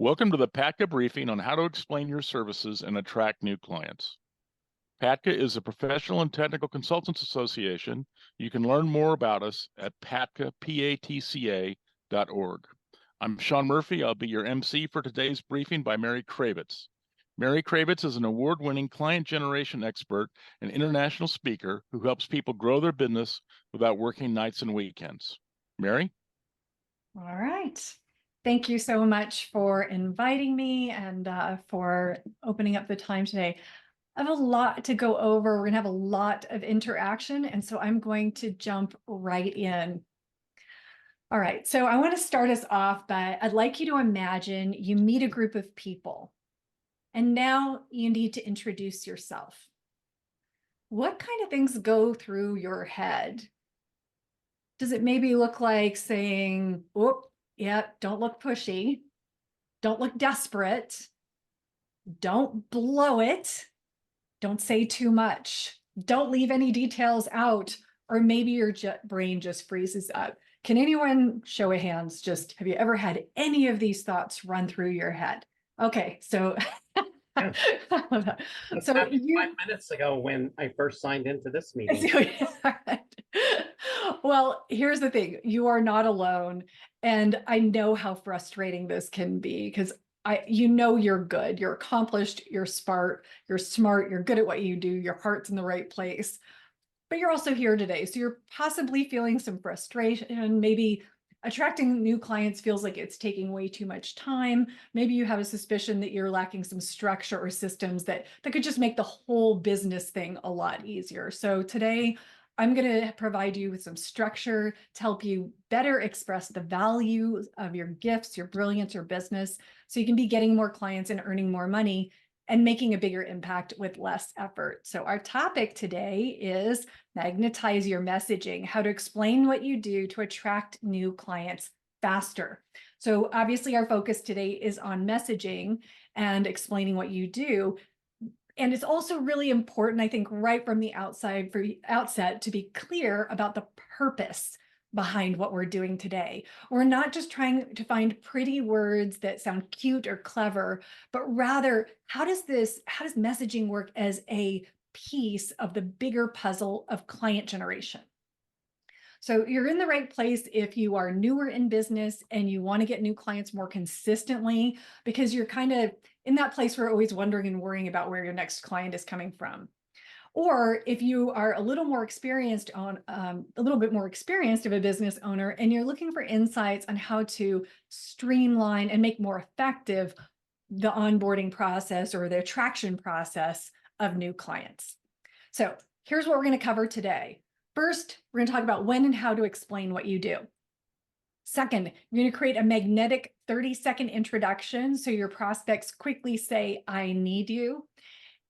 Welcome to the PATCA briefing on how to explain your services and attract new clients. PATCA is a professional and technical consultants association. You can learn more about us at patca.org. I'm Sean Murphy. I'll be your MC for today's briefing by Mary Cravets. Mary Cravets is an award-winning client generation expert and international speaker who helps people grow their business without working nights and weekends. Mary? All right. Thank you so much for inviting me and for opening up the time today. I have a lot to go over. We're going to have a lot of interaction, and so I'm going to jump right in. All right, so I want to start us off by I'd like you to imagine you meet a group of people, and now you need to introduce yourself. What kind of things go through your head? Does it maybe look like saying, "Oh, yeah, don't look pushy. Don't look desperate. Don't blow it. Don't say too much. Don't leave any details out." Or maybe your brain just freezes up. Can anyone show of hands, just have you ever had any of these thoughts run through your head? Okay, so Yeah, that's so happened you 5 minutes ago when I first signed into this meeting. Well, here's the thing. You are not alone. And I know how frustrating this can be because you're good, you're accomplished, you're smart, you're good at what you do, your heart's in the right place. But you're also here today. So you're possibly feeling some frustration. Maybe attracting new clients feels like it's taking way too much time. Maybe you have a suspicion that you're lacking some structure or systems that could just make the whole business thing a lot easier. So today, I'm going to provide you with some structure to help you better express the value of your gifts, your brilliance, your business, so you can be getting more clients and earning more money and making a bigger impact with less effort. So our topic today is magnetize your messaging, how to explain what you do to attract new clients faster. So obviously our focus today is on messaging and explaining what you do. And it's also really important, I think, right from the outset to be clear about the purpose behind what we're doing today. We're not just trying to find pretty words that sound cute or clever, but rather how does messaging work as a piece of the bigger puzzle of client generation? So you're in the right place if you are newer in business and you want to get new clients more consistently, because you're kind of in that place where you're always wondering and worrying about where your next client is coming from. Or if you are a little more experienced a little bit more experienced of a business owner and you're looking for insights on how to streamline and make more effective the onboarding process or the attraction process of new clients. So here's what we're going to cover today. First, we're going to talk about when and how to explain what you do. Second, you're going to create a magnetic 30-second introduction so your prospects quickly say, "I need you."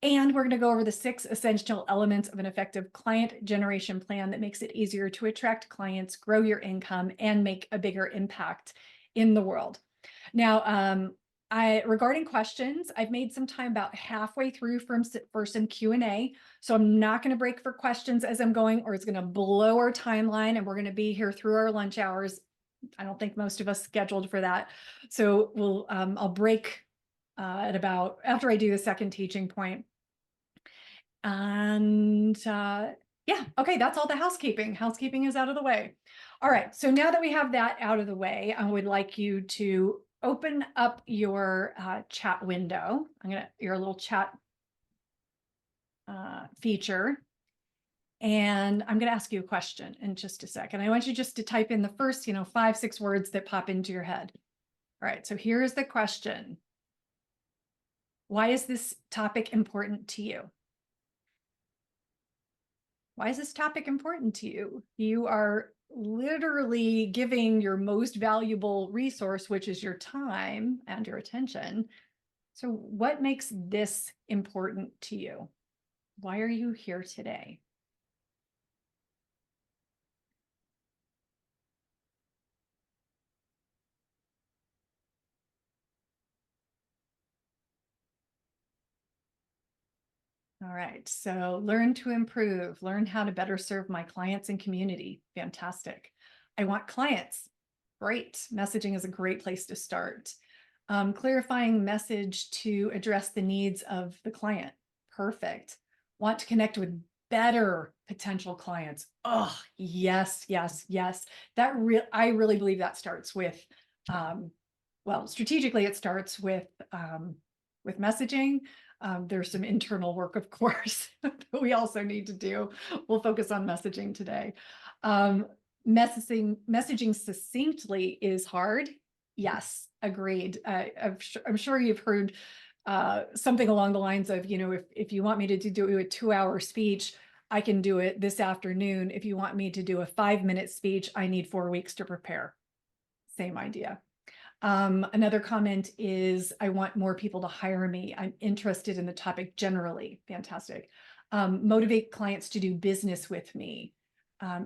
And we're going to go over the 6 essential elements of an effective client generation plan that makes it easier to attract clients, grow your income, and make a bigger impact in the world. Now, regarding questions, I've made some time about halfway through for some Q&A. So I'm not going to break for questions as I'm going, or it's going to blow our timeline, and we're going to be here through our lunch hours. I don't think most of us scheduled for that. So I'll break at about after I do the second teaching point. And yeah, okay, that's all the housekeeping. Housekeeping is out of the way. All right, so now that we have that out of the way, I would like you to open up your chat window. Your little chat feature. And I'm going to ask you a question in just a second. I want you just to type in the first, 5, 6 words that pop into your head. All right, so here's the question. Why is this topic important to you? Why is this topic important to you? You are literally giving your most valuable resource, which is your time and your attention. So what makes this important to you? Why are you here today? All right, so learn to improve, learn how to better serve my clients and community. Fantastic. I want clients. Great. Messaging is a great place to start. Clarifying message to address the needs of the client. Perfect. Want to connect with better potential clients. Oh, yes, yes, yes. I really believe that starts with, well, strategically, it starts with messaging. There's some internal work, of course, that we also need to do. We'll focus on messaging today. Messaging succinctly is hard. Yes, agreed. I'm sure you've heard something along the lines of, if you want me to do a 2-hour speech, I can do it this afternoon. If you want me to do a 5-minute speech, I need 4 weeks to prepare. Same idea. Another comment is, I want more people to hire me. I'm interested in the topic generally. Fantastic. Motivate clients to do business with me.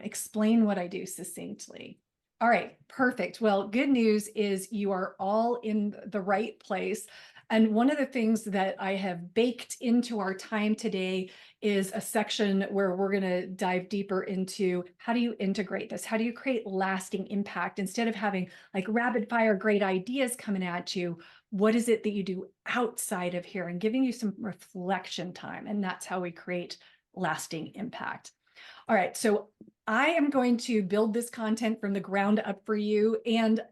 Explain what I do succinctly. All right, perfect. Well, good news is you are all in the right place. And one of the things that I have baked into our time today is a section where we're going to dive deeper into how do you integrate this? How do you create lasting impact instead of having like rapid fire great ideas coming at you? What is it that you do outside of here, and giving you some reflection time? And that's how we create lasting impact. All right, so I am going to build this content from the ground up for you, and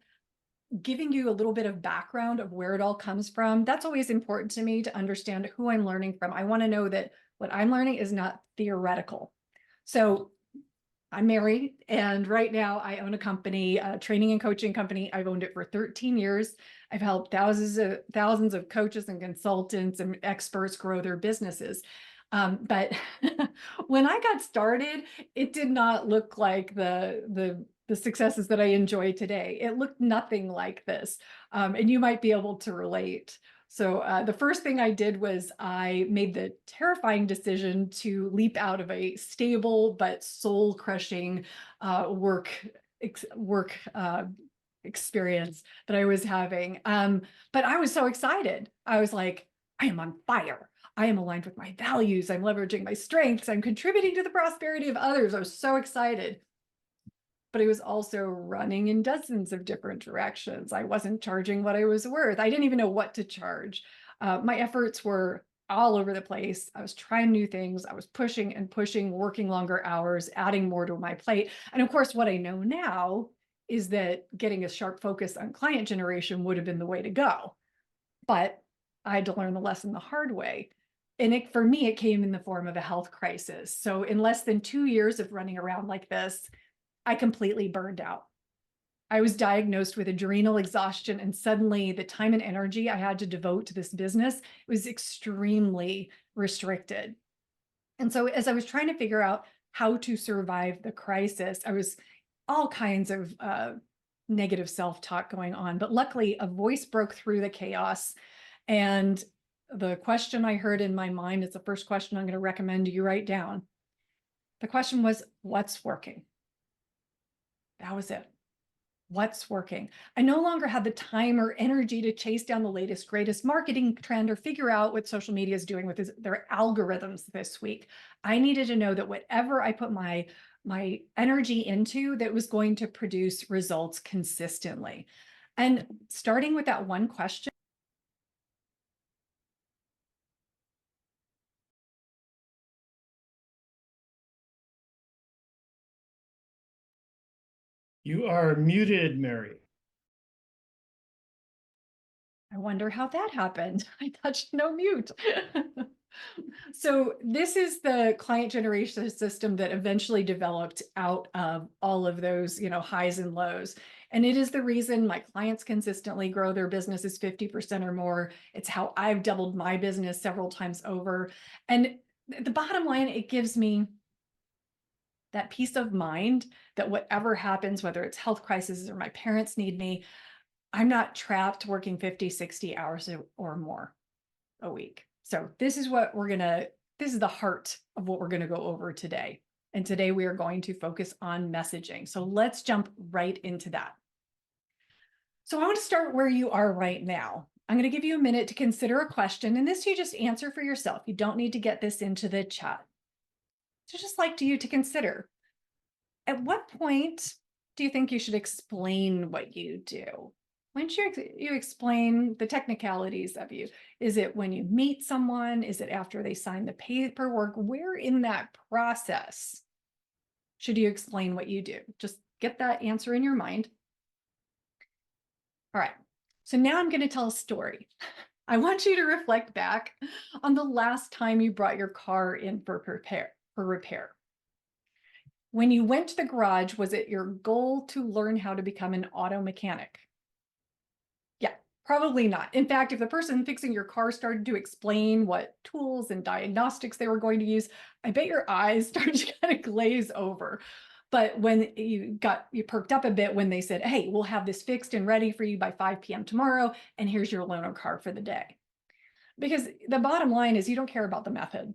giving you a little bit of background of where it all comes from. That's always important to me, to understand who I'm learning from. I want to know that what I'm learning is not theoretical. So I'm married, and right now I own a company, a training and coaching company. I've owned it for 13 years. I've helped thousands of coaches and consultants and experts grow their businesses. But when I got started, it did not look like the successes that I enjoy today. It looked nothing like this. And you might be able to relate. So the first thing I did was I made the terrifying decision to leap out of a stable but soul-crushing work experience that I was having. But I was so excited. I was like, I am on fire. I am aligned with my values. I'm leveraging my strengths. I'm contributing to the prosperity of others. I was so excited. But I was also running in dozens of different directions. I wasn't charging what I was worth. I didn't even know what to charge. My efforts were all over the place. I was trying new things. I was pushing and pushing, working longer hours, adding more to my plate. And of course, what I know now is that getting a sharp focus on client generation would have been the way to go. But I had to learn the lesson the hard way. And for me, it came in the form of a health crisis. So in less than 2 years of running around like this, I completely burned out. I was diagnosed with adrenal exhaustion, and suddenly the time and energy I had to devote to this business was extremely restricted. And so as I was trying to figure out how to survive the crisis, I was all kinds of negative self-talk going on. But luckily, a voice broke through the chaos. And the question I heard in my mind is the first question I'm going to recommend you write down. The question was, what's working? That was it. What's working? I no longer had the time or energy to chase down the latest, greatest marketing trend or figure out what social media is doing with their algorithms this week. I needed to know that whatever I put my energy into, that was going to produce results consistently. And starting with that one question, You are muted, Mary. I wonder how that happened. I touched no mute. So this is the client generation system that eventually developed out of all of those, highs and lows. And it is the reason my clients consistently grow their businesses 50% or more. It's how I've doubled my business several times over. And the bottom line, it gives me that peace of mind that whatever happens, whether it's health crisis or my parents need me, I'm not trapped working 50, 60 hours or more a week. So this is this is the heart of what we're going to go over today. And today we are going to focus on messaging. So let's jump right into that. So I want to start where you are right now. I'm going to give you a minute to consider a question, and this you just answer for yourself. You don't need to get this into the chat. So just like you to consider, at what point do you think you should explain what you do? Once you explain the technicalities of you, is it when you meet someone? Is it after they sign the paperwork? Where in that process should you explain what you do? Just get that answer in your mind. All right, so now I'm going to tell a story. I want you to reflect back on the last time you brought your car in for repair. When you went to the garage, was it your goal to learn how to become an auto mechanic? Yeah, probably not. In fact, if the person fixing your car started to explain what tools and diagnostics they were going to use, I bet your eyes started to kind of glaze over. But when you perked up a bit when they said, hey, we'll have this fixed and ready for you by 5 p.m. tomorrow, and here's your loaner car for the day. Because the bottom line is you don't care about the method.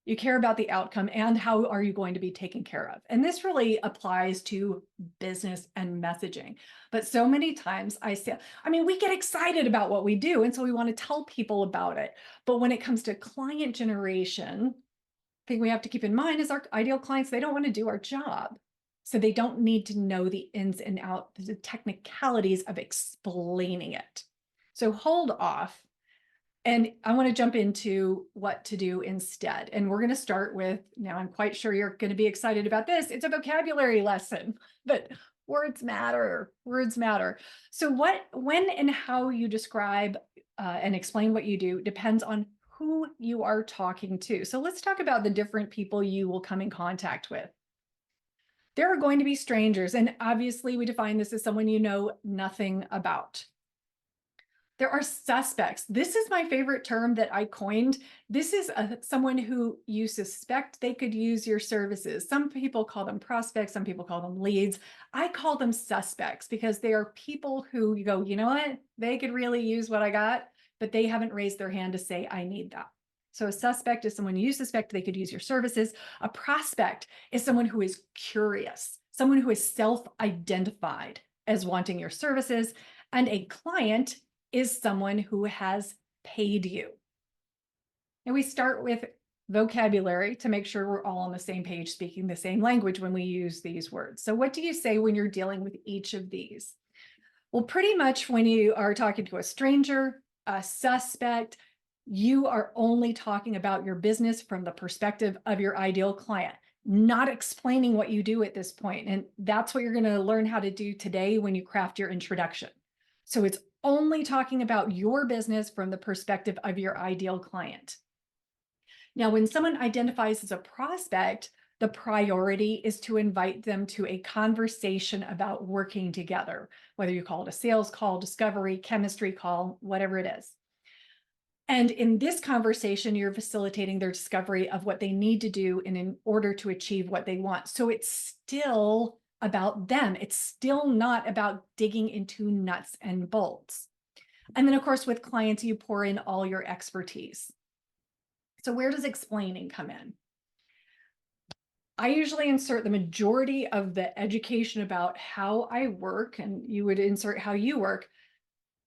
You care about the outcome and how are you going to be taken care of. And this really applies to business and messaging. But so many times we get excited about what we do. And so we want to tell people about it. But when it comes to client generation, thing we have to keep in mind is our ideal clients, they don't want to do our job. So they don't need to know the ins and outs, the technicalities of explaining it. So hold off. And I want to jump into what to do instead. And we're going to start with, now I'm quite sure you're going to be excited about this. It's a vocabulary lesson, but words matter. Words matter. So when and how you describe and explain what you do depends on who you are talking to. So let's talk about the different people you will come in contact with. There are going to be strangers, and obviously we define this as someone you know nothing about. There are suspects. This is my favorite term that I coined. This is someone who you suspect they could use your services. Some people call them prospects, some people call them leads. I call them suspects because they are people who you go, you know what, they could really use what I got, but they haven't raised their hand to say, I need that. So a suspect is someone you suspect they could use your services. A prospect is someone who is curious, someone who is self-identified as wanting your services. And a client is someone who has paid you. And we start with vocabulary to make sure we're all on the same page, speaking the same language when we use these words. So what do you say when you're dealing with each of these? Well, pretty much when you are talking to a stranger, a suspect, you are only talking about your business from the perspective of your ideal client, not explaining what you do at this point. And that's what you're going to learn how to do today when you craft your introduction. So it's only talking about your business from the perspective of your ideal client. Now, when someone identifies as a prospect, the priority is to invite them to a conversation about working together, whether you call it a sales call, discovery, chemistry call, whatever it is. And in this conversation, you're facilitating their discovery of what they need to do in order to achieve what they want. So it's still about them. It's still not about digging into nuts and bolts. And then, of course, with clients, you pour in all your expertise. So where does explaining come in? I usually insert the majority of the education about how I work, and you would insert how you work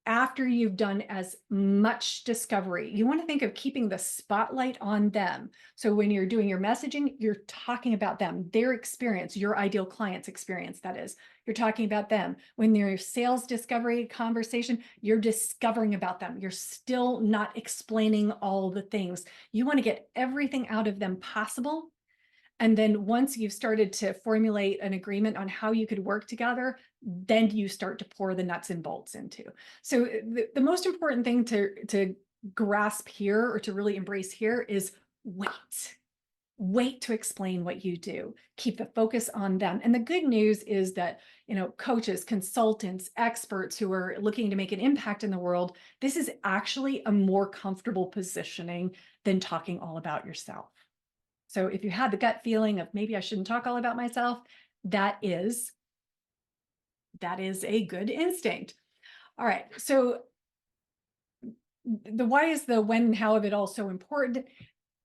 after you've done as much discovery. You want to think of keeping the spotlight on them. So when you're doing your messaging, you're talking about them, their experience, your ideal client's experience, that is. You're talking about them. When you're sales discovery conversation, you're discovering about them. You're still not explaining all the things. You want to get everything out of them possible. And then once you've started to formulate an agreement on how you could work together, then you start to pour the nuts and bolts into. So the most important thing to grasp here or to really embrace here is wait. Wait to explain what you do. Keep the focus on them. And the good news is that, coaches, consultants, experts who are looking to make an impact in the world, this is actually a more comfortable positioning than talking all about yourself. So if you had the gut feeling of maybe I shouldn't talk all about myself, that is a good instinct. All right. So the why is the when and how of it all so important?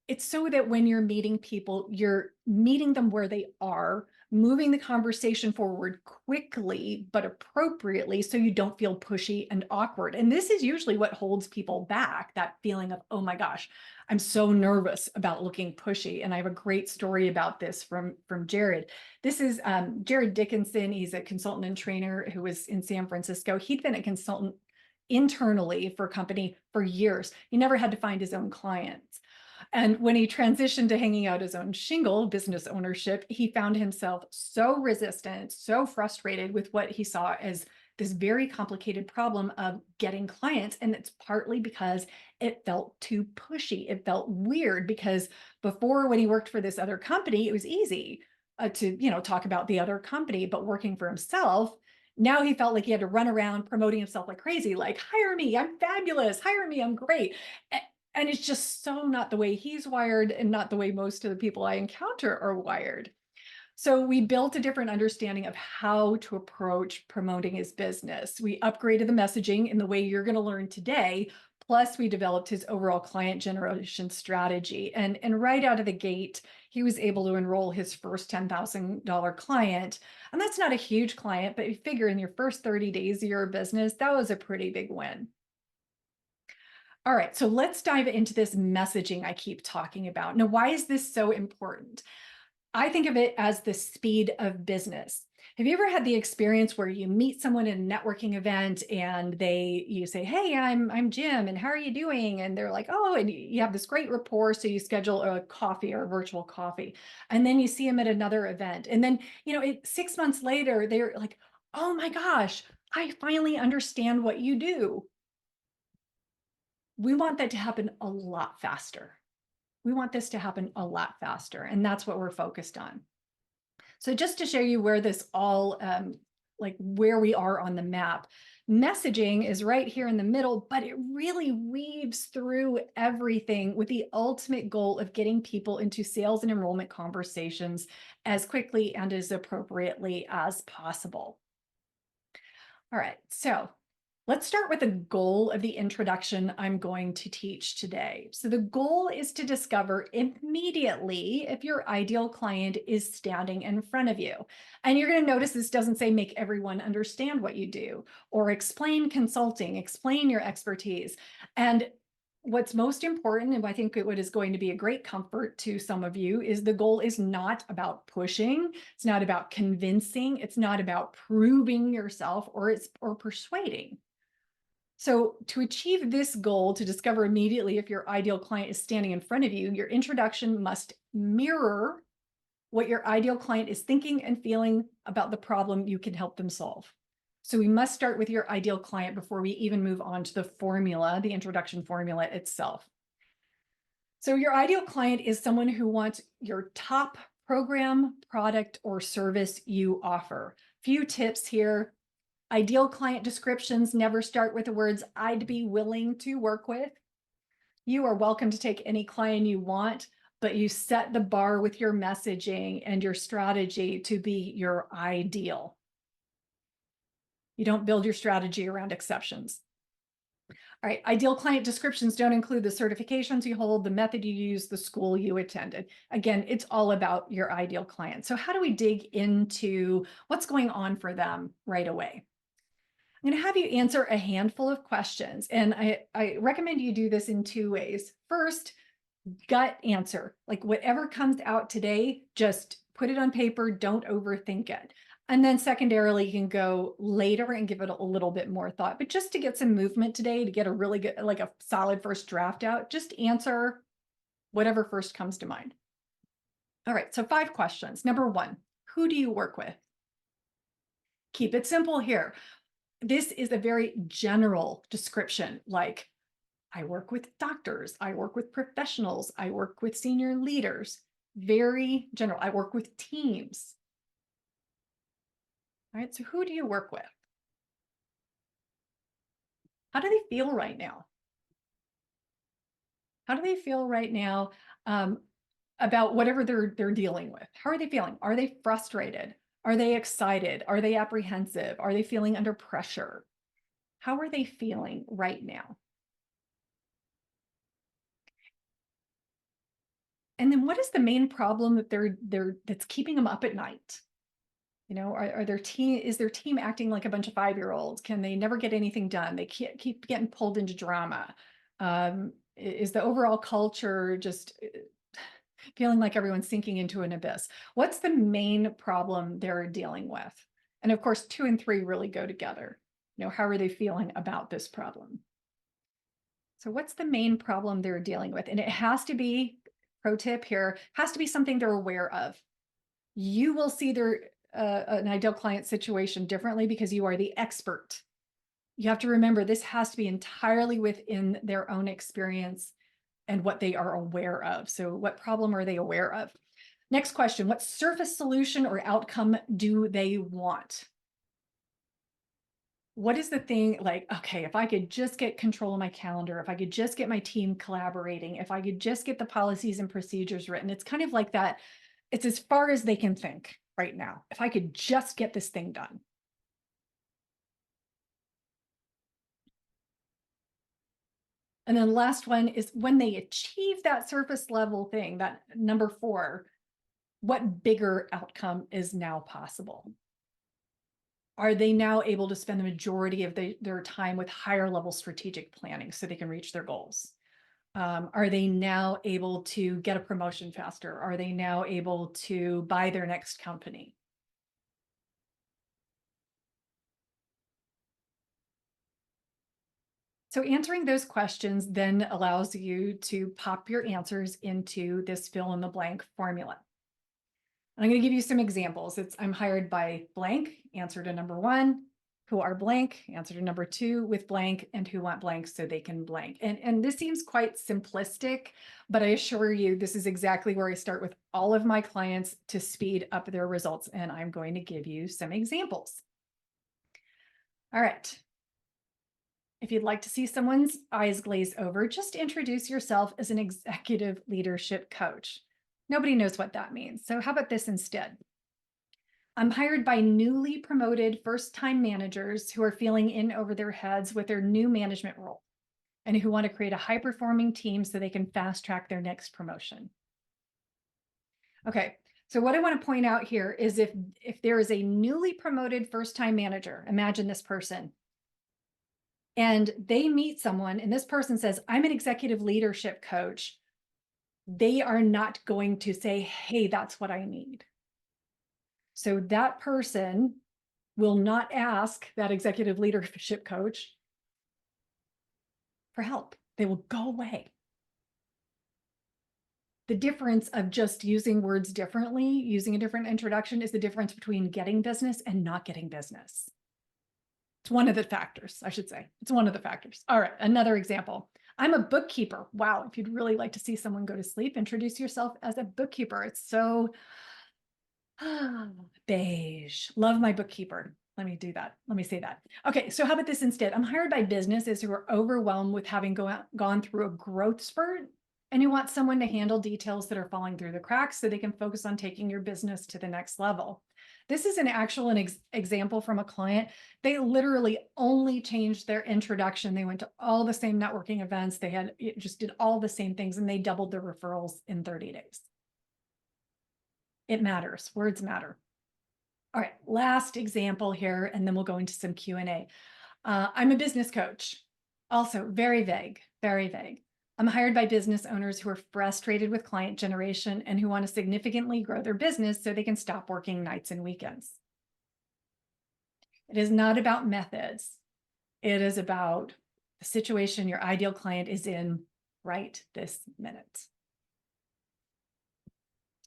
It's so that when you're meeting people, you're meeting them where they are, moving the conversation forward quickly, but appropriately, so you don't feel pushy and awkward. And this is usually what holds people back, that feeling of, oh my gosh, I'm so nervous about looking pushy. And I have a great story about this from Jared. This is Jared Dickinson. He's a consultant and trainer who was in San Francisco. He'd been a consultant internally for a company for years. He never had to find his own clients. And when he transitioned to hanging out his own shingle, business ownership, he found himself so resistant, so frustrated with what he saw as this very complicated problem of getting clients. And it's partly because it felt too pushy. It felt weird because before, when he worked for this other company, it was easy to talk about the other company, but working for himself, now he felt like he had to run around promoting himself like crazy, like, hire me, I'm fabulous, hire me, I'm great. And it's just so not the way he's wired and not the way most of the people I encounter are wired. So we built a different understanding of how to approach promoting his business. We upgraded the messaging in the way you're going to learn today. Plus, we developed his overall client generation strategy. And right out of the gate, he was able to enroll his first $10,000 client. And that's not a huge client, but you figure in your first 30 days of your business, that was a pretty big win. All right, so let's dive into this messaging I keep talking about. Now, why is this so important? I think of it as the speed of business. Have you ever had the experience where you meet someone in a networking event and you say, hey, I'm Jim, and how are you doing? And they're like, oh, and you have this great rapport. So you schedule a coffee or a virtual coffee. And then you see them at another event. And then, 6 months later, they're like, oh my gosh, I finally understand what you do. We want that to happen a lot faster. We want this to happen a lot faster. And that's what we're focused on. So just to show you where this all, like where we are on the map, messaging is right here in the middle, but it really weaves through everything with the ultimate goal of getting people into sales and enrollment conversations as quickly and as appropriately as possible. All right, so let's start with the goal of the introduction I'm going to teach today. So the goal is to discover immediately if your ideal client is standing in front of you. And you're going to notice this doesn't say make everyone understand what you do or explain consulting, explain your expertise. And what's most important, and I think what is going to be a great comfort to some of you, is the goal is not about pushing. It's not about convincing. It's not about proving yourself or persuading. So to achieve this goal, to discover immediately if your ideal client is standing in front of you, your introduction must mirror what your ideal client is thinking and feeling about the problem you can help them solve. So we must start with your ideal client before we even move on to the formula, the introduction formula itself. So your ideal client is someone who wants your top program, product, or service you offer. Few tips here. Ideal client descriptions never start with the words, I'd be willing to work with. You are welcome to take any client you want, but you set the bar with your messaging and your strategy to be your ideal. You don't build your strategy around exceptions. All right, ideal client descriptions don't include the certifications you hold, the method you use, the school you attended. Again, it's all about your ideal client. So how do we dig into what's going on for them right away? I'm going to have you answer a handful of questions, and I recommend you do this in 2 ways. First, gut answer, like whatever comes out today, just put it on paper, don't overthink it. And then secondarily, you can go later and give it a little bit more thought, but just to get some movement today, to get a really good, like a solid first draft out, just answer whatever first comes to mind. All right, so 5 questions. Number 1, who do you work with? Keep it simple here. This is a very general description, like I work with doctors, I work with professionals, I work with senior leaders. Very general. I work with teams. All right, so who do you work with? How do they feel right now? How do they feel right now about whatever they're dealing with? How are they feeling? Are they frustrated? Are they excited? Are they apprehensive? Are they feeling under pressure? How are they feeling right now? And then what is the main problem that that's keeping them up at night? You know, is their team acting like a bunch of 5-year-olds? Can they never get anything done? They can't keep getting pulled into drama. Is the overall culture just feeling like everyone's sinking into an abyss? What's the main problem they're dealing with? And of course, 2 and 3 really go together. You know, how are they feeling about this problem? So what's the main problem they're dealing with? And it has to be, pro tip here, has to be something they're aware of. You will see their an ideal client situation differently because you are the expert. You have to remember this has to be entirely within their own experience and what they are aware of. So what problem are they aware of? Next question, what surface solution or outcome do they want? What is the thing like, okay, if I could just get control of my calendar, if I could just get my team collaborating, if I could just get the policies and procedures written, it's kind of like that. It's as far as they can think right now. If I could just get this thing done. And then the last one is when they achieve that surface level thing, that number 4, what bigger outcome is now possible? Are they now able to spend the majority of their time with higher level strategic planning so they can reach their goals? Are they now able to get a promotion faster? Are they now able to buy their next company? So answering those questions then allows you to pop your answers into this fill in the blank formula. And I'm going to give you some examples. I'm hired by blank, answer to number 1, who are blank, answer to number 2 with blank, and who want blank so they can blank. And this seems quite simplistic, but I assure you, this is exactly where I start with all of my clients to speed up their results. And I'm going to give you some examples. All right. If you'd like to see someone's eyes glaze over, just introduce yourself as an executive leadership coach. Nobody knows what that means. So how about this instead? I'm hired by newly promoted first-time managers who are feeling in over their heads with their new management role and who want to create a high-performing team so they can fast-track their next promotion. Okay, so what I want to point out here is if there is a newly promoted first-time manager, imagine this person, and they meet someone and this person says, I'm an executive leadership coach, they are not going to say, hey, that's what I need. So that person will not ask that executive leadership coach for help. They will go away. The difference of just using words differently, using a different introduction, is the difference between getting business and not getting business. It's one of the factors, I should say. It's one of the factors. All right, another example. I'm a bookkeeper. Wow, if you'd really like to see someone go to sleep, introduce yourself as a bookkeeper. It's so beige. Love my bookkeeper. Let me do that. Let me say that. Okay, so how about this instead? I'm hired by businesses who are overwhelmed with having gone through a growth spurt, and you want someone to handle details that are falling through the cracks so they can focus on taking your business to the next level. This is an actual example from a client. They literally only changed their introduction. They went to all the same networking events. They just did all the same things, and they doubled their referrals in 30 days. It matters. Words matter. All right, last example here, and then we'll go into some Q&A. I'm a business coach. Also very vague, very vague. I'm hired by business owners who are frustrated with client generation and who want to significantly grow their business so they can stop working nights and weekends. It is not about methods. It is about the situation your ideal client is in right this minute.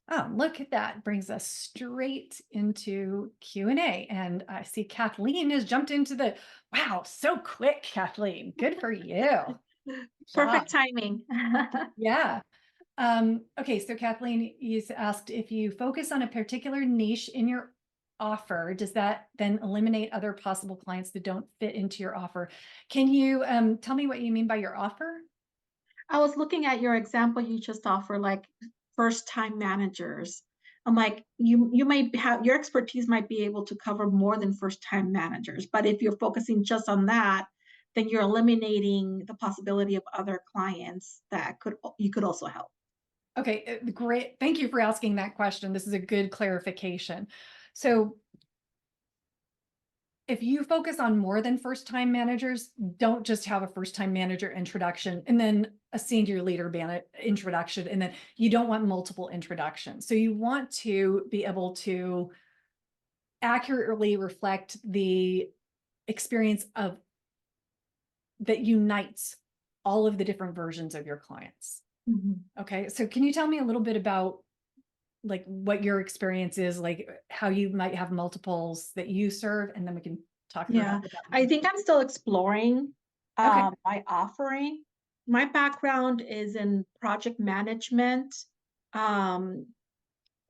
Oh, look at that. Brings us straight into Q&A. And I see Kathleen has jumped into the, wow, so quick, Kathleen. Good for you. Perfect timing. Yeah. Okay, so Kathleen, you asked if you focus on a particular niche in your offer, does that then eliminate other possible clients that don't fit into your offer? Can you tell me what you mean by your offer? I was looking at your example you just offered, like first-time managers. I'm like, you might have your expertise might be able to cover more than first-time managers, but if you're focusing just on that, then you're eliminating the possibility of other clients that you could also help. Okay, great. Thank you for asking that question. This is a good clarification. So if you focus on more than first-time managers, don't just have a first-time manager introduction and then a senior leader introduction, and then you don't want multiple introductions. So you want to be able to accurately reflect the experience of that unites all of the different versions of your clients. Okay, so can you tell me a little bit about like what your experience is, like how you might have multiples that you serve, and then we can talk through Yeah, how that I think I'm still exploring Okay. my offering. My background is in project management, um,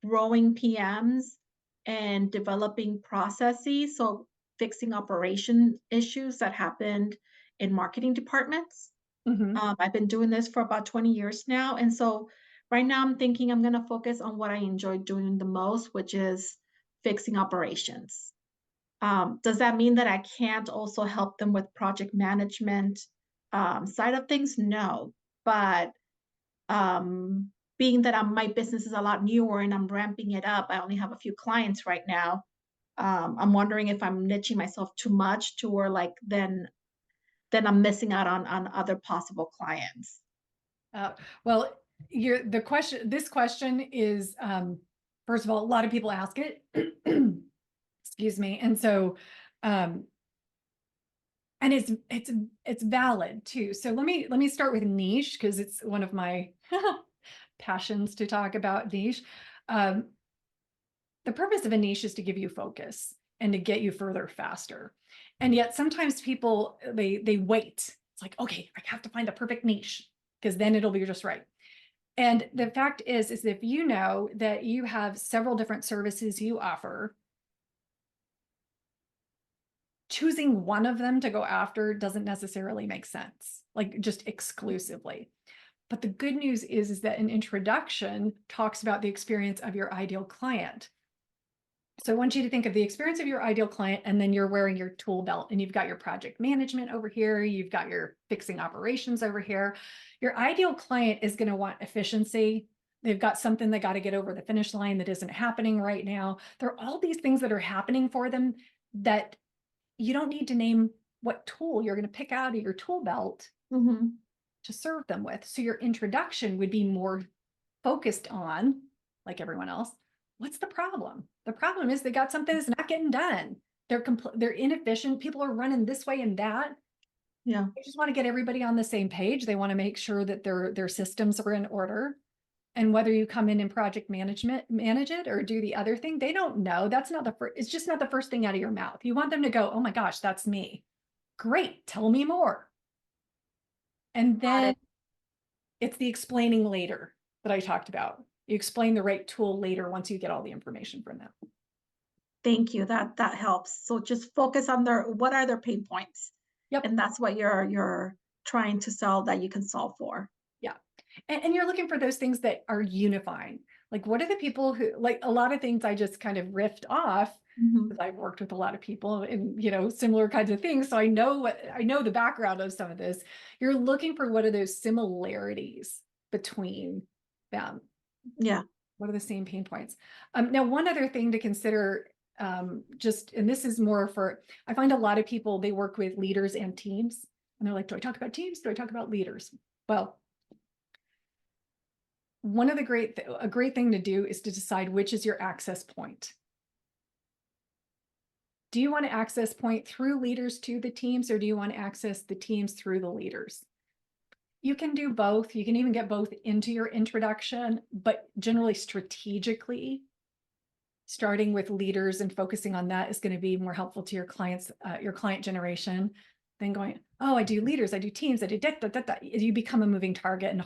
growing PMs and developing processes. So fixing operation issues that happened in marketing departments. Mhm. I've been doing this for about 20 years now. And so right now I'm thinking I'm going to focus on what I enjoy doing the most, which is fixing operations. Does that mean that I can't also help them with project management side of things? No. But being that my business is a lot newer and I'm ramping it up, I only have a few clients right now. I'm wondering if I'm niching myself too much to where like then I'm missing out on other possible clients. Well, this question is, first of all, a lot of people ask it. Excuse me. And so, um, and it's valid too. So let me start with niche, because it's one of my passions to talk about niche. Um, the purpose of a niche is to give you focus and to get you further faster. And yet sometimes people they wait. It's like, okay, I have to find the perfect niche because then it'll be just right. And the fact is if you know that you have several different services you offer, choosing one of them to go after doesn't necessarily make sense, like just exclusively. But the good news is that an introduction talks about the experience of your ideal client. So I want you to think of the experience of your ideal client, and then you're wearing your tool belt and you've got your project management over here. You've got your fixing operations over here. Your ideal client is going to want efficiency. They've got something they got to get over the finish line that isn't happening right now. There are all these things that are happening for them that you don't need to name what tool you're going to pick out of your tool belt to serve them with. So your introduction would be more focused on, like everyone else, what's the problem? The problem is they got something that's not getting done. They're inefficient. People are running this way and that. Yeah. They just want to get everybody on the same page. They want to make sure that their systems are in order. And whether you come in and project manage it or do the other thing, they don't know. That's not the first, it's just not the first thing out of your mouth. You want them to go, oh my gosh, that's me. Great, tell me more. And then it's the explaining later that I talked about. You explain the right tool later once you get all the information from them. Thank you. That helps. So just focus on what are their pain points. Yep. And that's what you're trying to sell that you can solve for. Yeah. And you're looking for those things that are unifying. Like, what are the people who, like, a lot of things I just kind of riffed off because I've worked with a lot of people in, similar kinds of things. So I know the background of some of this. You're looking for what are those similarities between them. Yeah. What are the same pain points? Now, one other thing to consider, and this is more for, I find a lot of people, they work with leaders and teams, and they're like, do I talk about teams? Do I talk about leaders? Well, a great thing to do is to decide which is your access point. Do you want to access point through leaders to the teams, or do you want to access the teams through the leaders? You can do both. You can even get both into your introduction, but generally strategically, starting with leaders and focusing on that is going to be more helpful to your clients, your client generation, than going, oh, I do leaders, I do teams, I do that. You become a moving target and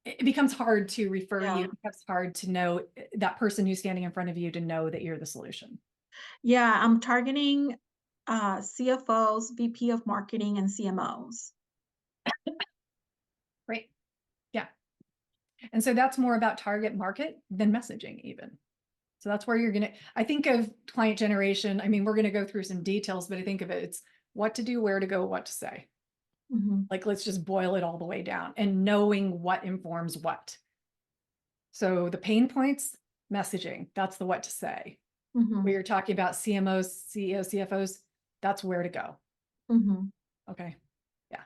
it becomes hard to refer you. It becomes hard to know that person who's standing in front of you to know that you're the solution. Yeah, I'm targeting CFOs, VP of marketing, and CMOs. Right. Yeah. And so that's more about target market than messaging even. So that's where I think of client generation. I mean, we're going to go through some details, but I think of it's what to do, where to go, what to say. Mhm. Like, let's just boil it all the way down, and knowing what informs what. So the pain points, messaging, that's the what to say. Mhm. We are talking about CMOs, CEOs, CFOs, that's where to go. Mhm. Okay.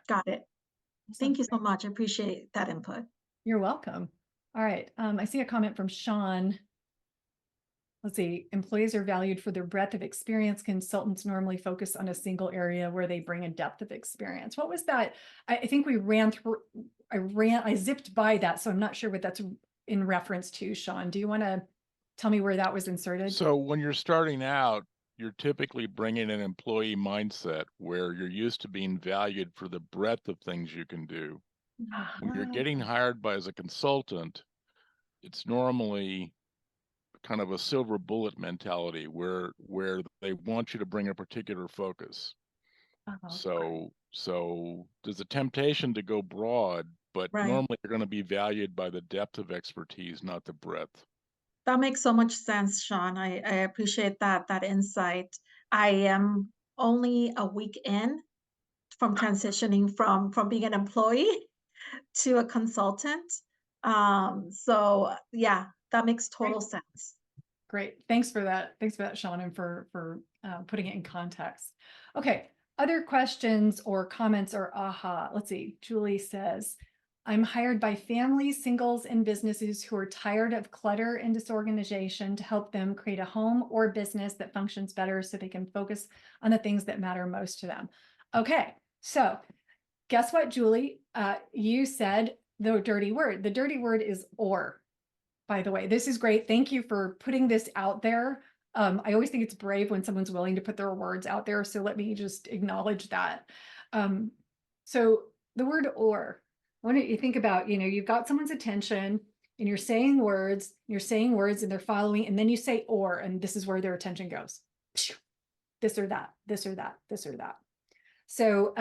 Got it. Awesome. Thank you so much. I appreciate that input. You're welcome. All right. I see a comment from Sean. Let's see. Employees are valued for their breadth of experience. Consultants normally focus on a single area where they bring a depth of experience. What was that? I think we ran through, I zipped by that. So I'm not sure what that's in reference to, Sean. Do you want to tell me where that was inserted? So when you're starting out, you're typically bringing an employee mindset where you're used to being valued for the breadth of things you can do. When you're getting hired by as a consultant, it's normally kind of a silver bullet mentality where they want you to bring a particular focus. So there's a temptation to go broad, but Right. normally you're going to be valued by the depth of expertise, not the breadth. That makes so much sense, Sean. I appreciate that insight. I am only a week in from transitioning from being an employee to a consultant. So yeah, that makes total sense. Great. Thanks for that. Thanks for that, Sean, and for putting it in context. Okay. Other questions or comments or aha? Let's see. Julie says, I'm hired by families, singles, and businesses who are tired of clutter and disorganization to help them create a home or business that functions better so they can focus on the things that matter most to them. Okay. So guess what, Julie? You said the dirty word. The dirty word is or. By the way, this is great. Thank you for putting this out there. I always think it's brave when someone's willing to put their words out there. So let me just acknowledge that. So the word or, why don't you think about, you've got someone's attention and you're saying words and they're following, and then you say or, and this is where their attention goes. This or that, this or that, this or that. So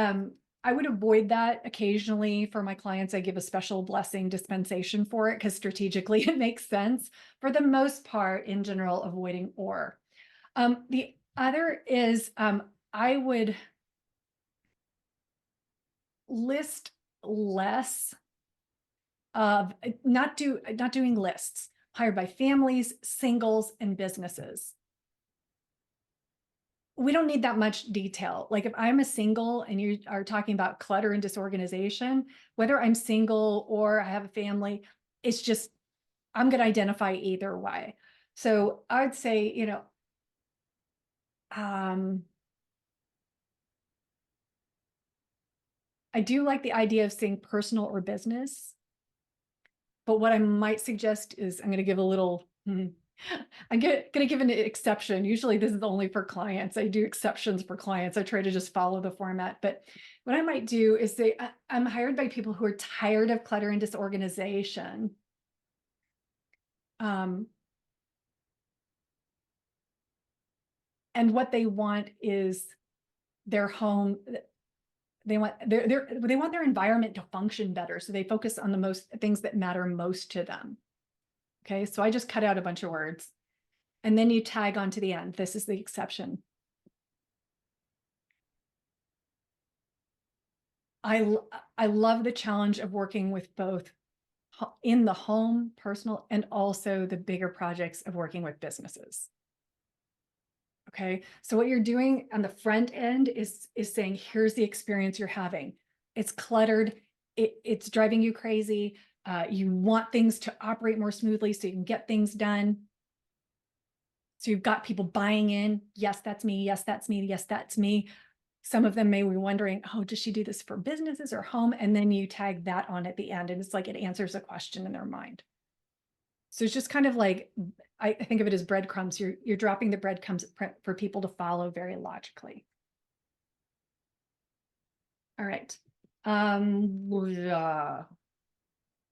I would avoid that occasionally for my clients. I give a special blessing dispensation for it because strategically it makes sense. For the most part, in general, avoiding or. The other is I would list less of not doing lists, hired by families, singles, and businesses. We don't need that much detail. Like if I'm a single and you are talking about clutter and disorganization, whether I'm single or I have a family, it's just, I'm going to identify either way. So I would say, I do like the idea of saying personal or business, but what I might suggest is I'm going to give a little, I'm going to give an exception. Usually this is only for clients. I do exceptions for clients. I try to just follow the format. But what I might do is say, I'm hired by people who are tired of clutter and disorganization. And what they want is their home. They want their environment to function better. So they focus on the most things that matter most to them. Okay, so I just cut out a bunch of words. And then you tag on to the end. This is the exception. I love the challenge of working with both in the home, personal, and also the bigger projects of working with businesses. Okay, so what you're doing on the front end is saying, here's the experience you're having. It's cluttered. It's driving you crazy. You want things to operate more smoothly so you can get things done. So you've got people buying in. Yes, that's me. Yes, that's me. Yes, that's me. Some of them may be wondering, oh, does she do this for businesses or home? And then you tag that on at the end, and it's like it answers a question in their mind. So it's just kind of like, I think of it as breadcrumbs. You're dropping the breadcrumbs for people to follow very logically. All right.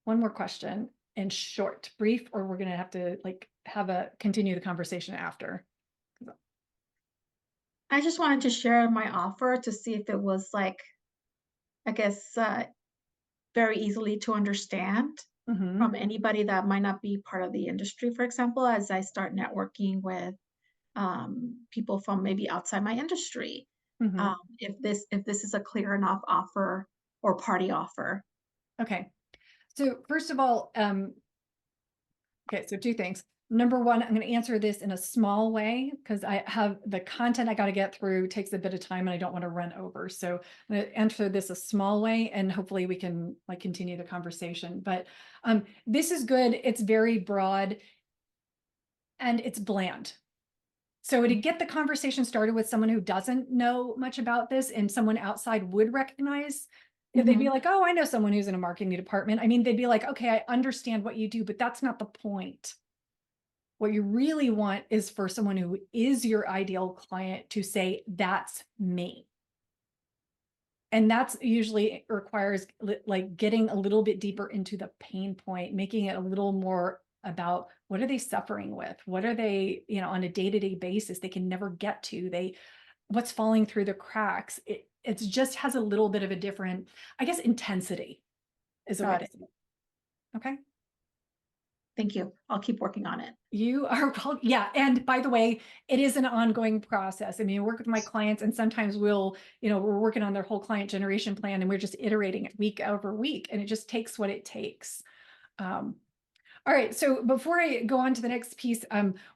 One more question, and short, brief, or we're going to have to continue the conversation after. I just wanted to share my offer to see if it was like, I guess, very easily to understand from anybody that might not be part of the industry, for example, as I start networking with people from maybe outside my industry. If this is a clear enough offer or party offer? Okay. So first of all, okay, so two things. Number one, I'm going to answer this in a small way because I have the content I got to get through takes a bit of time and I don't want to run over. So I'm going to answer this a small way and hopefully we can like continue the conversation. But this is good. It's very broad and it's bland. So to get the conversation started with someone who doesn't know much about this and someone outside would recognize, if they'd be like, oh, I know someone who's in a marketing department. I mean, they'd be like, okay, I understand what you do, but that's not the point. What you really want is for someone who is your ideal client to say, that's me. And that's usually requires like getting a little bit deeper into the pain point, making it a little more about what are they suffering with? What are they, you know, on a day-to-day basis, they can never get to, what's falling through the cracks. It just has a little bit of a different, I guess, intensity is a way Got to it. say it. Okay. Thank you. I'll keep working on it. You are well, yeah. And by the way, it is an ongoing process. I mean, I work with my clients and sometimes we're working on their whole client generation plan and we're just iterating it week over week and it just takes what it takes. All right, so before I go on to the next piece,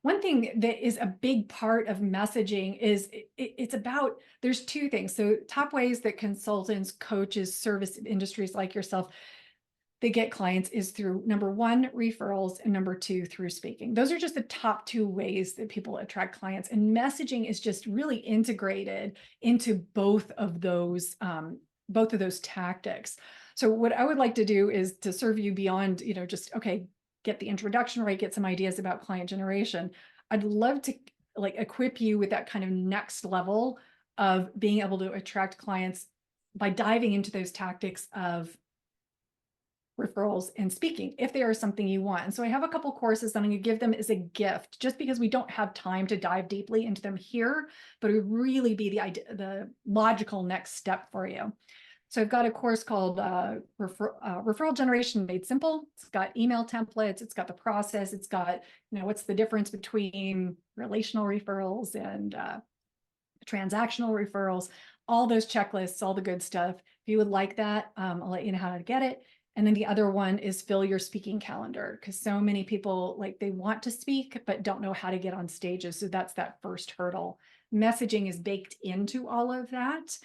one thing that is a big part of messaging is it's about, there's two things. So top ways that consultants, coaches, service industries like yourself, they get clients is through number one, referrals, and number two, through speaking. Those are just the top two ways that people attract clients. And messaging is just really integrated into both of those tactics. So what I would like to do is to serve you beyond, just, okay, get the introduction right, get some ideas about client generation. I'd love to like equip you with that kind of next level of being able to attract clients by diving into those tactics of referrals and speaking, if they are something you want. And so I have a couple courses that I'm going to give them as a gift, just because we don't have time to dive deeply into them here, but it would really be the logical next step for you. So I've got a course called Referral Generation Made Simple. It's got email templates. It's got the process. It's got, what's the difference between relational referrals and transactional referrals, all those checklists, all the good stuff. If you would like that, I'll let you know how to get it. And then the other one is fill your speaking calendar, because so many people they want to speak, but don't know how to get on stages. So that's that first hurdle. Messaging is baked into all of that.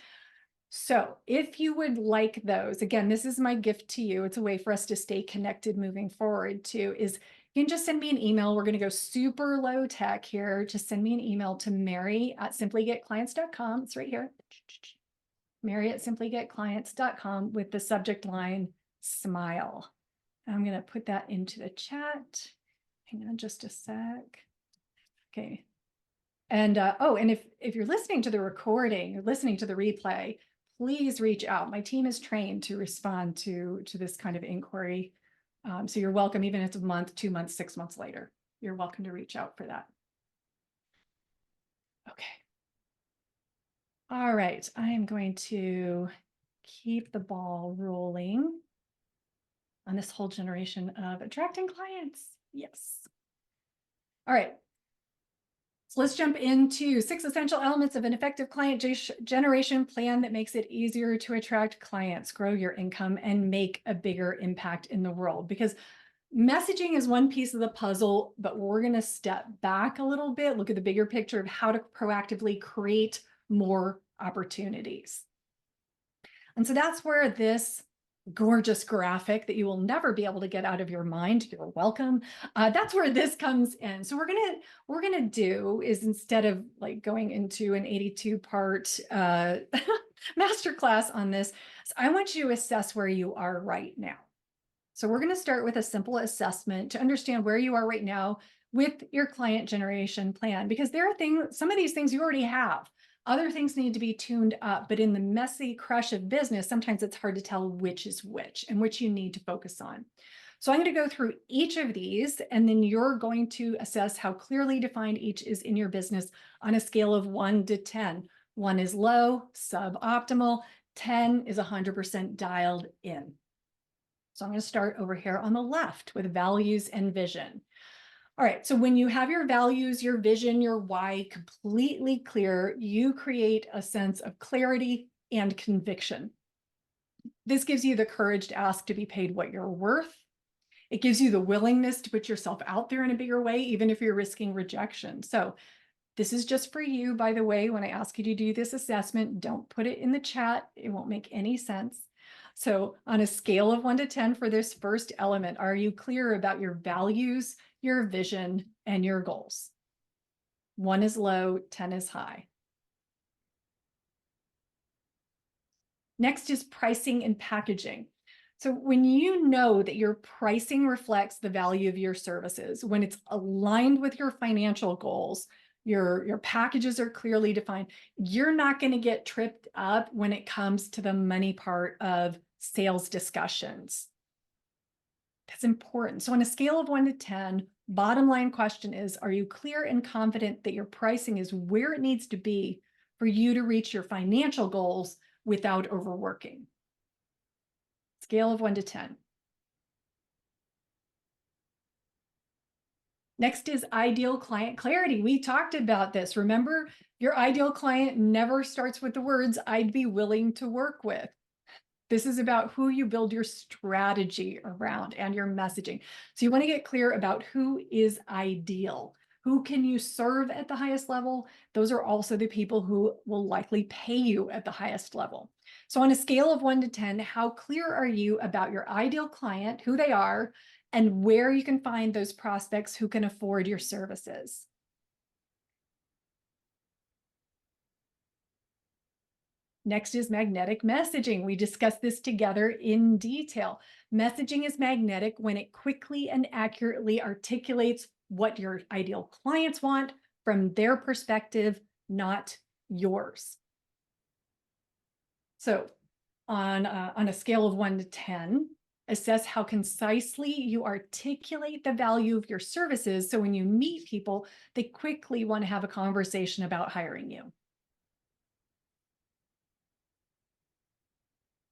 So if you would like those, again, this is my gift to you. It's a way for us to stay connected moving forward too, is you can just send me an email. We're going to go super low tech here. Just send me an email to mary@simplygetclients.com. It's right here. mary@simplygetclients.com with the subject line smile. I'm going to put that into the chat. Hang on just a sec. Okay. And and if you're listening to the recording or listening to the replay, please reach out. My team is trained to respond to this kind of inquiry. So you're welcome, even if it's a month, 2 months, 6 months later, you're welcome to reach out for that. Okay. All right, I am going to keep the ball rolling on this whole generation of attracting clients. Yes. All right. So let's jump into 6 essential elements of an effective client generation plan that makes it easier to attract clients, grow your income, and make a bigger impact in the world. Because messaging is one piece of the puzzle, but we're going to step back a little bit, look at the bigger picture of how to proactively create more opportunities. And so that's where this gorgeous graphic that you will never be able to get out of your mind, you're welcome. That's where this comes in. So we're gonna do is, instead of going into an 82-part masterclass on this, so I want you to assess where you are right now. So we're going to start with a simple assessment to understand where you are right now with your client generation plan, because there are some of these things you already have. Other things need to be tuned up, but in the messy crush of business, sometimes it's hard to tell which is which and which you need to focus on. So I'm going to go through each of these, and then you're going to assess how clearly defined each is in your business on a scale of 1 to 10. 1 is low, suboptimal. 10 is 100% dialed in. So I'm going to start over here on the left with values and vision. All right, so when you have your values, your vision, your why completely clear, you create a sense of clarity and conviction. This gives you the courage to ask to be paid what you're worth. It gives you the willingness to put yourself out there in a bigger way, even if you're risking rejection. So this is just for you, by the way. When I ask you to do this assessment, don't put it in the chat. It won't make any sense. So on a scale of 1 to 10 for this first element, are you clear about your values, your vision, and your goals? 1 is low, 10 is high. Next is pricing and packaging. So when you know that your pricing reflects the value of your services, when it's aligned with your financial goals, your packages are clearly defined, you're not going to get tripped up when it comes to the money part of sales discussions. That's important. So on a scale of 1 to 10, bottom line question is, are you clear and confident that your pricing is where it needs to be for you to reach your financial goals without overworking? Scale of 1 to 10. Next is ideal client clarity. We talked about this. Remember, your ideal client never starts with the words, "I'd be willing to work with." This is about who you build your strategy around and your messaging. So you want to get clear about who is ideal. Who can you serve at the highest level? Those are also the people who will likely pay you at the highest level. So on a scale of 1 to 10, how clear are you about your ideal client, who they are, and where you can find those prospects who can afford your services? Next is magnetic messaging. We discussed this together in detail. Messaging is magnetic when it quickly and accurately articulates what your ideal clients want from their perspective, not yours. So on a scale of 1 to 10, assess how concisely you articulate the value of your services. So when you meet people, they quickly want to have a conversation about hiring you.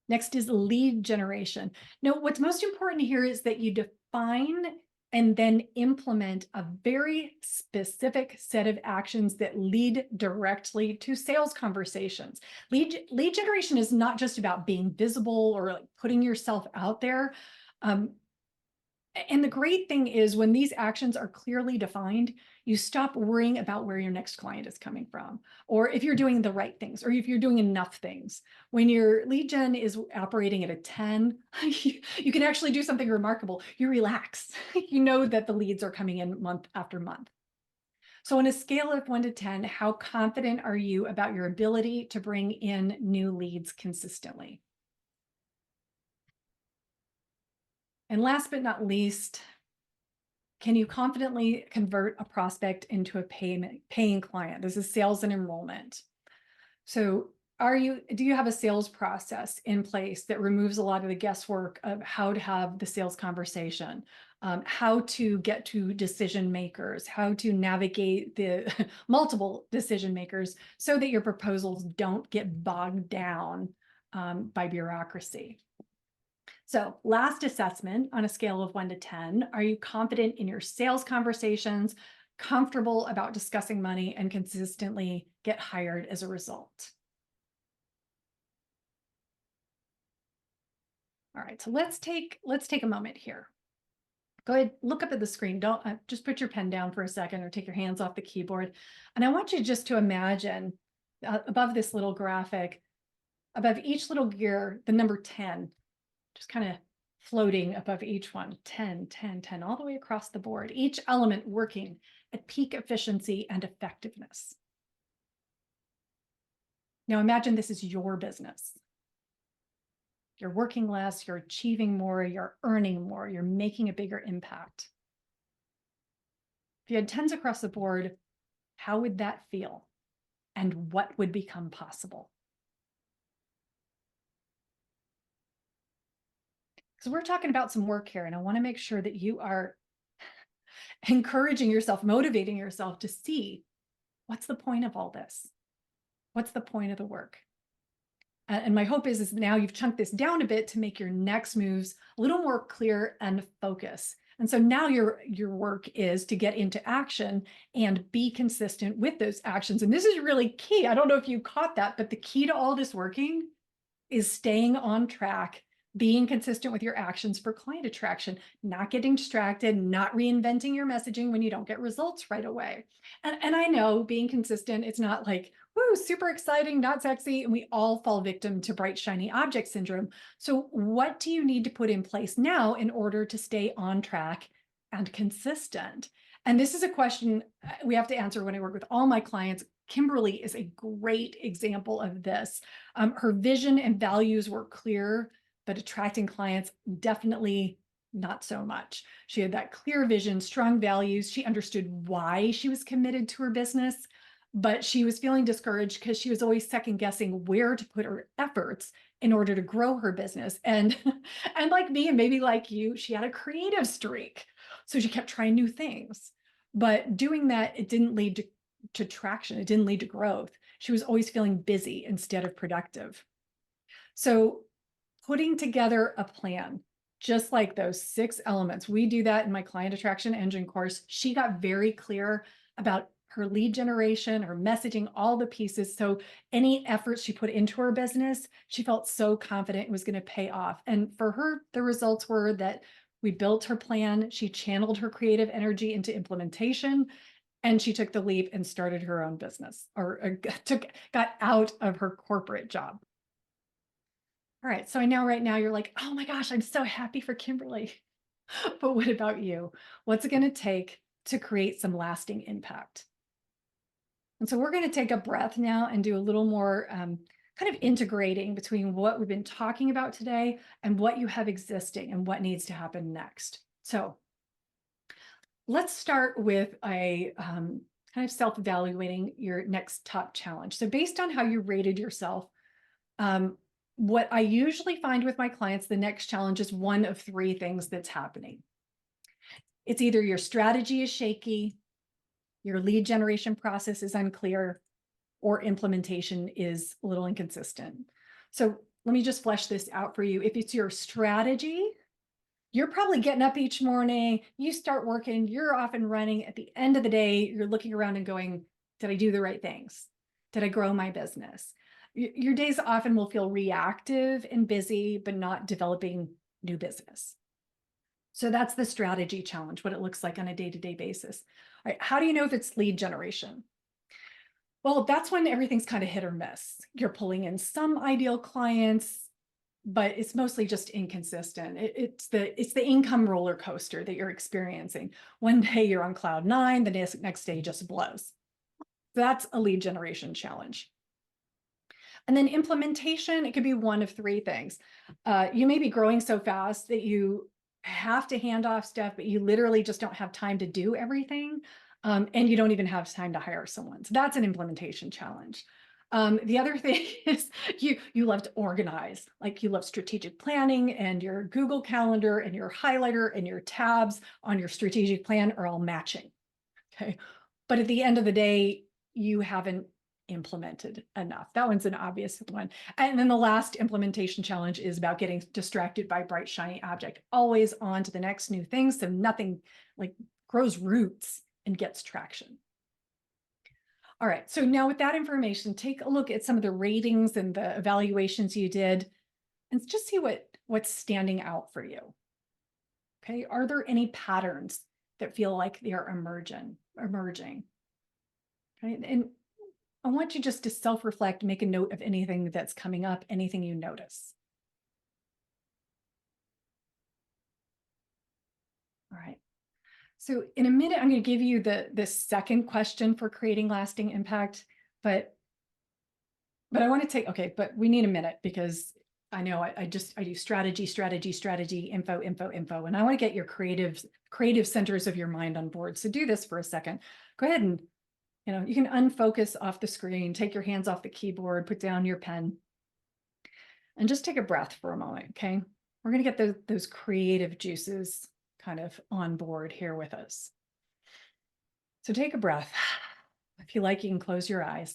Next is lead generation. Now, what's most important here is that you define and then implement a very specific set of actions that lead directly to sales conversations. Lead generation is not just about being visible or like putting yourself out there. And the great thing is when these actions are clearly defined, you stop worrying about where your next client is coming from, or if you're doing the right things, or if you're doing enough things. When your lead gen is operating at a 10, you can actually do something remarkable. You relax. You know that the leads are coming in month after month. So on a scale of 1 to 10, how confident are you about your ability to bring in new leads consistently? And last but not least, can you confidently convert a prospect into a paying client? This is sales and enrollment. So do you have a sales process in place that removes a lot of the guesswork of how to have the sales conversation, how to get to decision makers, how to navigate the multiple decision makers so that your proposals don't get bogged down by bureaucracy? So last assessment on a scale of 1 to 10, are you confident in your sales conversations, comfortable about discussing money, and consistently get hired as a result? All right, so let's take a moment here. Go ahead, look up at the screen. Don't just put your pen down for a second or take your hands off the keyboard. And I want you just to imagine above this little graphic, above each little gear, the number 10. Just kind of floating above each one, 10, 10, 10, all the way across the board, each element working at peak efficiency and effectiveness. Now imagine this is your business. You're working less, you're achieving more, you're earning more, you're making a bigger impact. If you had 10s across the board, how would that feel? And what would become possible? So we're talking about some work here, and I want to make sure that you are encouraging yourself, motivating yourself to see what's the point of all this? What's the point of the work? And my hope is now you've chunked this down a bit to make your next moves a little more clear and focus. And so now your work is to get into action and be consistent with those actions. And this is really key. I don't know if you caught that, but the key to all this working is staying on track, being consistent with your actions for client attraction, not getting distracted, not reinventing your messaging when you don't get results right away. And I know being consistent, it's not like, woo, super exciting, not sexy. And we all fall victim to bright, shiny object syndrome. So what do you need to put in place now in order to stay on track and consistent? And this is a question we have to answer when I work with all my clients. Kimberly is a great example of this. Her vision and values were clear, but attracting clients, definitely not so much. She had that clear vision, strong values. She understood why she was committed to her business, but she was feeling discouraged because she was always second guessing where to put her efforts in order to grow her business. And, and like me, and maybe like you, she had a creative streak. So she kept trying new things. But doing that, it didn't lead to traction. It didn't lead to growth. She was always feeling busy instead of productive. So putting together a plan, just like those 6 elements, we do that in my client attraction engine course. She got very clear about her lead generation, her messaging, all the pieces. So any efforts she put into her business, she felt so confident it was going to pay off. And for her, the results were that we built her plan. She channeled her creative energy into implementation, and she took the leap and started her own business, or got out of her corporate job. All right, so I know right now you're like, oh my gosh, I'm so happy for Kimberly. But what about you? What's it going to take to create some lasting impact? And so we're going to take a breath now and do a little more kind of integrating between what we've been talking about today and what you have existing and what needs to happen next. So let's start with a kind of self-evaluating your next top challenge. So based on how you rated yourself, what I usually find with my clients, the next challenge is one of 3 things that's happening. It's either your strategy is shaky, your lead generation process is unclear, or implementation is a little inconsistent. So let me just flesh this out for you. If it's your strategy, you're probably getting up each morning, you start working, you're off and running. At the end of the day, you're looking around and going, did I do the right things? Did I grow my business? Your days often will feel reactive and busy, but not developing new business. So that's the strategy challenge, what it looks like on a day-to-day basis. All right, how do you know if it's lead generation? Well, that's when everything's kind of hit or miss. You're pulling in some ideal clients, but it's mostly just inconsistent. It's the income roller coaster that you're experiencing. One day you're on cloud 9, the next day just blows. That's a lead generation challenge. And then implementation, it could be one of 3 things. You may be growing so fast that you have to hand off stuff, but you literally just don't have time to do everything. And you don't even have time to hire someone. So that's an implementation challenge. The other thing is you love to organize, like you love strategic planning, and your Google Calendar and your highlighter and your tabs on your strategic plan are all matching. Okay. But at the end of the day, you haven't implemented enough. That one's an obvious one. And then the last implementation challenge is about getting distracted by bright, shiny object, always on to the next new thing. So nothing like grows roots and gets traction. All right, so now with that information, take a look at some of the ratings and the evaluations you did and just see what's standing out for you. Okay, are there any patterns that feel like they are emerging? Okay, and I want you just to self-reflect, make a note of anything that's coming up, anything you notice. All right. So in a minute, I'm going to give you the second question for creating lasting impact, but I want to take, okay, but we need a minute because I know I do strategy, info, and I want to get your creative centers of your mind on board. So do this for a second. Go ahead and, you can unfocus off the screen, take your hands off the keyboard, put down your pen, and just take a breath for a moment, okay? We're going to get those creative juices kind of on board here with us. So take a breath. If you like, you can close your eyes.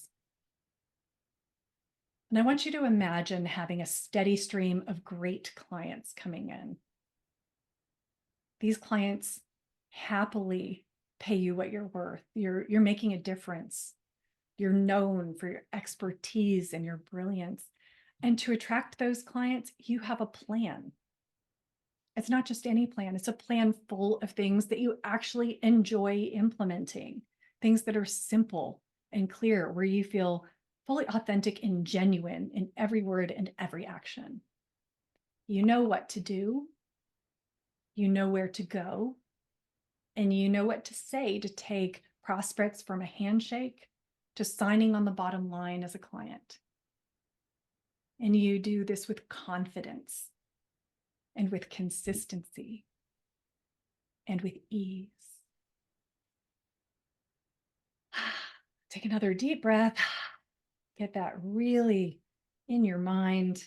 And I want you to imagine having a steady stream of great clients coming in. These clients happily pay you what you're worth. You're making a difference. You're known for your expertise and your brilliance. And to attract those clients, you have a plan. It's not just any plan, it's a plan full of things that you actually enjoy implementing, things that are simple and clear, where you feel fully authentic and genuine in every word and every action. You know what to do, you know where to go, and you know what to say to take prospects from a handshake to signing on the bottom line as a client. And you do this with confidence and with consistency and with ease. Take another deep breath. Get that really in your mind.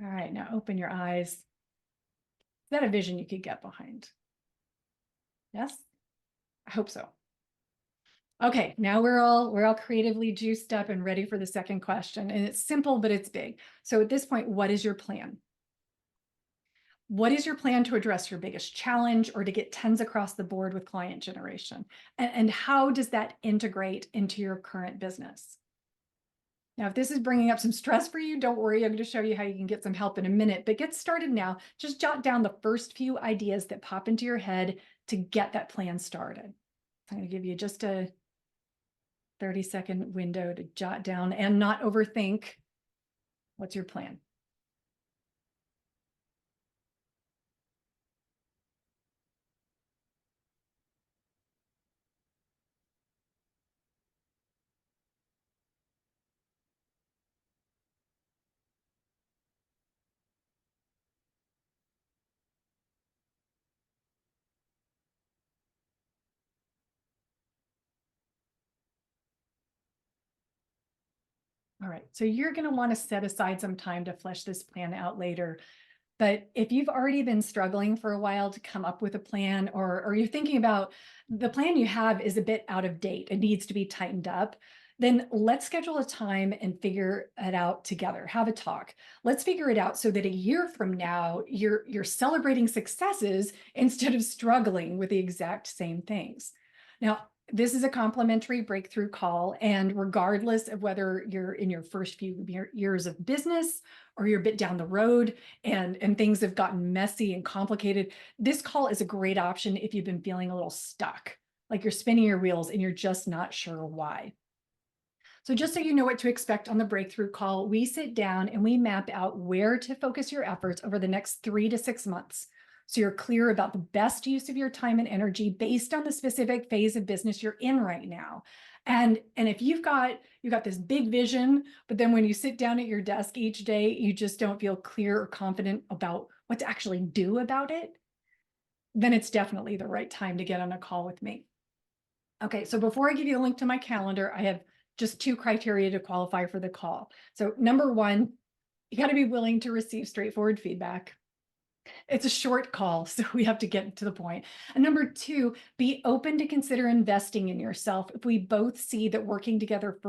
All right, now open your eyes. Is that a vision you could get behind? Yes? I hope so. Okay, now we're all creatively juiced up and ready for the second question. And it's simple, but it's big. So at this point, what is your plan? What is your plan to address your biggest challenge or to get tens across the board with client generation? And how does that integrate into your current business? Now, if this is bringing up some stress for you, don't worry. I'm going to show you how you can get some help in a minute, but get started now. Just jot down the first few ideas that pop into your head to get that plan started. I'm going to give you just a 30-second window to jot down and not overthink. What's your plan? All right, so you're going to want to set aside some time to flesh this plan out later. But if you've already been struggling for a while to come up with a plan, or you're thinking about the plan you have is a bit out of date, it needs to be tightened up, then let's schedule a time and figure it out together. Have a talk. Let's figure it out so that a year from now, you're celebrating successes instead of struggling with the exact same things. Now, this is a complimentary breakthrough call, and regardless of whether you're in your first few years of business or you're a bit down the road and things have gotten messy and complicated, this call is a great option if you've been feeling a little stuck, like you're spinning your wheels and you're just not sure why. So just so you know what to expect on the breakthrough call, we sit down and we map out where to focus your efforts over the next 3 to 6 months. So you're clear about the best use of your time and energy based on the specific phase of business you're in right now. And if you got this big vision, but then when you sit down at your desk each day, you just don't feel clear or confident about what to actually do about it, then it's definitely the right time to get on a call with me. Okay, so before I give you a link to my calendar, I have just 2 criteria to qualify for the call. So number 1, you got to be willing to receive straightforward feedback. It's a short call, so we have to get to the point. And number 2, be open to consider investing in yourself if we both see that working together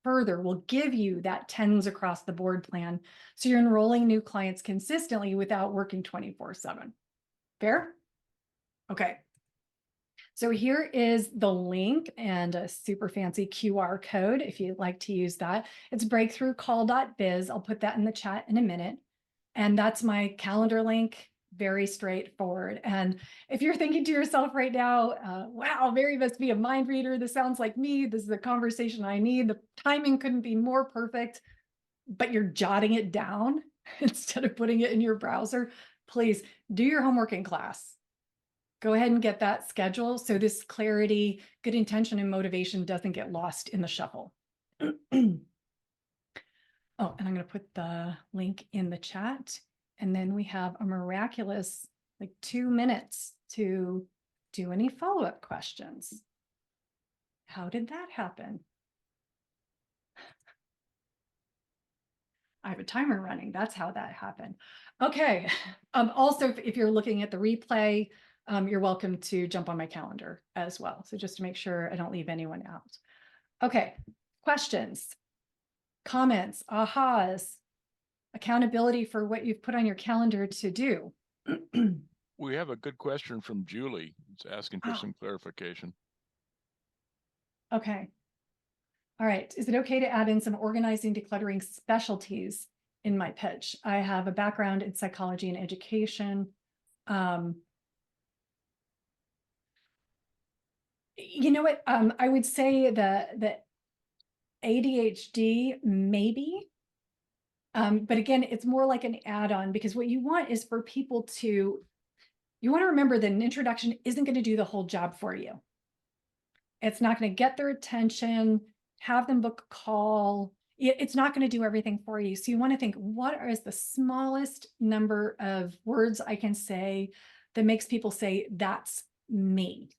further will give you that tens across the board plan, so you're enrolling new clients consistently without working 24/7. Fair? Okay. So here is the link and a super fancy QR code if you'd like to use that. It's breakthroughcall.biz. I'll put that in the chat in a minute. And that's my calendar link, very straightforward. And if you're thinking to yourself right now, wow, Mary must be a mind reader. This sounds like me. This is the conversation I need. The timing couldn't be more perfect, but you're jotting it down instead of putting it in your browser. Please do your homework in class. Go ahead and get that schedule so this clarity, good intention, and motivation doesn't get lost in the shuffle. Oh, and I'm going to put the link in the chat. And then we have a miraculous 2 minutes to do any follow-up questions. How did that happen? I have a timer running. That's how that happened. Okay. Also, if you're looking at the replay, you're welcome to jump on my calendar as well. So just to make sure I don't leave anyone out. Okay, questions, comments, ahas, accountability for what you've put on your calendar to do. We have a good question from Julie. It's asking for Oh. some clarification. Okay. All right. Is it okay to add in some organizing, decluttering specialties in my pitch? I have a background in psychology and education. You know what? I would say the ADHD maybe. But again, it's more like an add-on, because what you want is for people to, you want to remember that an introduction isn't going to do the whole job for you. It's not going to get their attention, have them book a call. It's not going to do everything for you. So you want to think, what is the smallest number of words I can say that makes people say, that's me?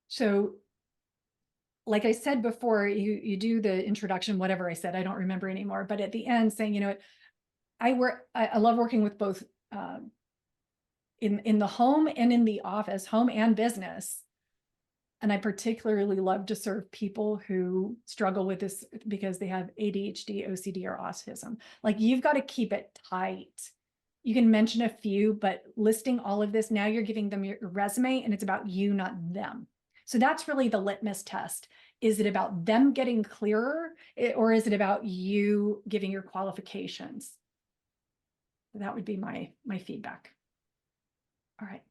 So like I said before, you do the introduction, whatever I said, I don't remember anymore, but at the end saying, you know what, I love working with both in the home and in the office, home and business. And I particularly love to serve people who struggle with this because they have ADHD, OCD, or autism. Like, you've got to keep it tight. You can mention a few, but listing all of this, now you're giving them your resume and it's about you, not them. So that's really the litmus test. Is it about them getting clearer, or is it about you giving your qualifications? That would be my feedback. All right.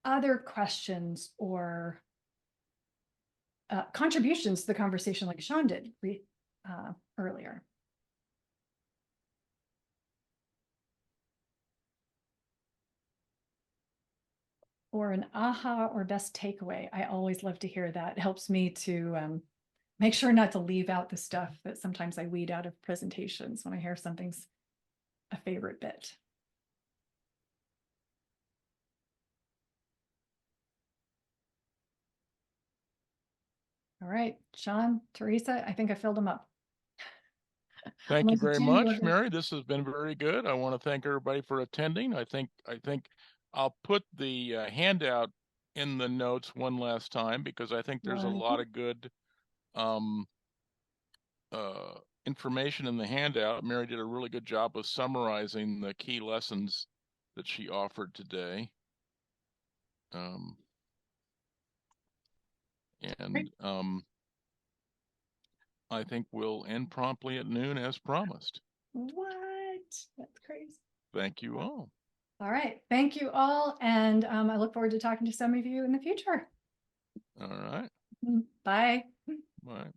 Other questions or contributions to the conversation like Sean did earlier? Or an aha or best takeaway. I always love to hear that. It helps me to make sure not to leave out the stuff that sometimes I weed out of presentations when I hear something's a favorite bit. All right, Sean, Teresa, I think I filled them up. Thank you very Jim, you much, are good. Mary. This has been very good. I want to thank everybody for attending. I think I'll put the handout in the notes one last time, because I think there's a lot of good information in the handout. Mary did a really good job of summarizing the key lessons that she offered today. I think we'll end promptly at noon as promised. What? That's crazy. Thank you all. All right. Thank you all. And I look forward to talking to some of you in the future. All right. Bye. Bye.